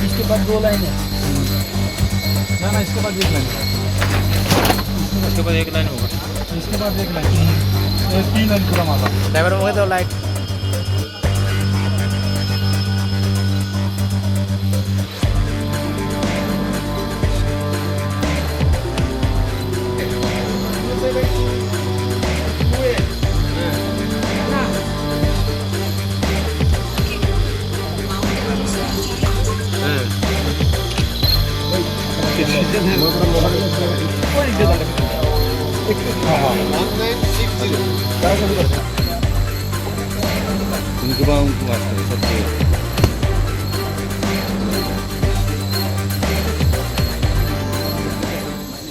इसके बाद 2 लाइन है ना, इसके बाद 1 लाइन, उसके बाद 1 लाइन होगा, इसके बाद 1 लाइन, 3 लाइन पूरा माला। ड्राइवर हो गए तो लाइट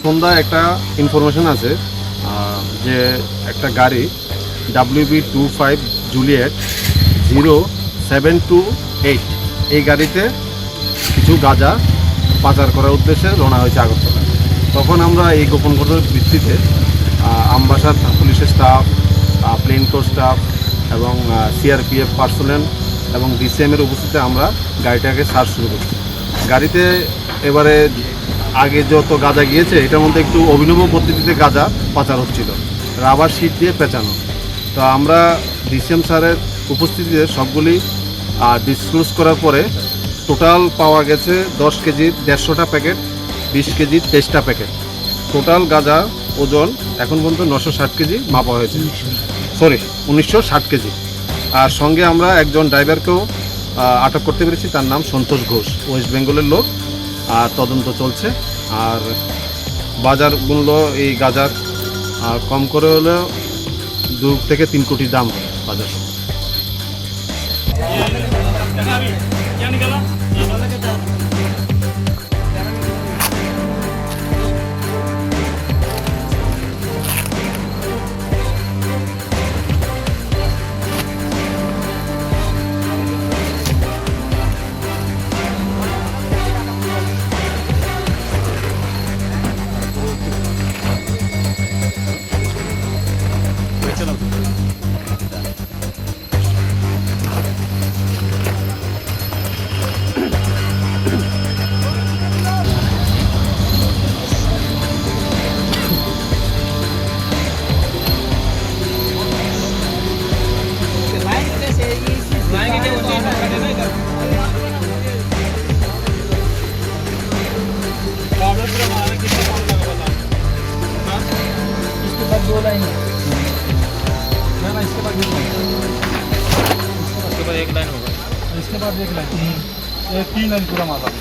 সন্ধ্যায় একটা ইনফরমেশন আছে যে একটা গাড়ি WB25 জুলিয়েট 0728 এই গাড়িতে কিছু গাঁজা পাচার করার উদ্দেশ্যে রওনা হয়েছে আগরতলা। তখন আমরা এই গোপন খবরের ভিত্তিতে আমবাসার পুলিশের স্টাফ, প্লেন কোর স্টাফ এবং CRPF পার্সোনেল এবং DCM-এর উপস্থিতিতে আমরা গাড়িটাকে সার্চ শুরু করছি। গাড়িতে এবারে আগে যত গাঁজা গিয়েছে এটার মধ্যে একটু অভিনব পদ্ধতিতে গাঁজা পাচার হচ্ছিল, রাবার শিট দিয়ে পেঁচানো। তো আমরা DCM স্যারের উপস্থিতিতে সবগুলি ডিসক্লোজ করার পরে টোটাল পাওয়া গেছে 10 কেজি 150টা প্যাকেট, 20 কেজি 23টা প্যাকেট। টোটাল গাঁজা ওজন এখন পর্যন্ত 960 কেজি মাপা হয়েছে, 1960 কেজি। আর সঙ্গে আমরা একজন ড্রাইভারকেও আটক করতে পেরেছি, তার নাম সন্তোষ ঘোষ, ওয়েস্ট বেঙ্গলের লোক। আর তদন্ত চলছে। আর বাজার মূল্য এই গাঁজার কম করে হলেও 2 থেকে 3 কোটি দাম হয় বাজার। इसके बाद 2 लाइन है ना, इसके बाद 1 लाइन, उसके बाद 1 लाइन होगा, इसके बाद 1 लाइन, 3 लाइन पूरा माला।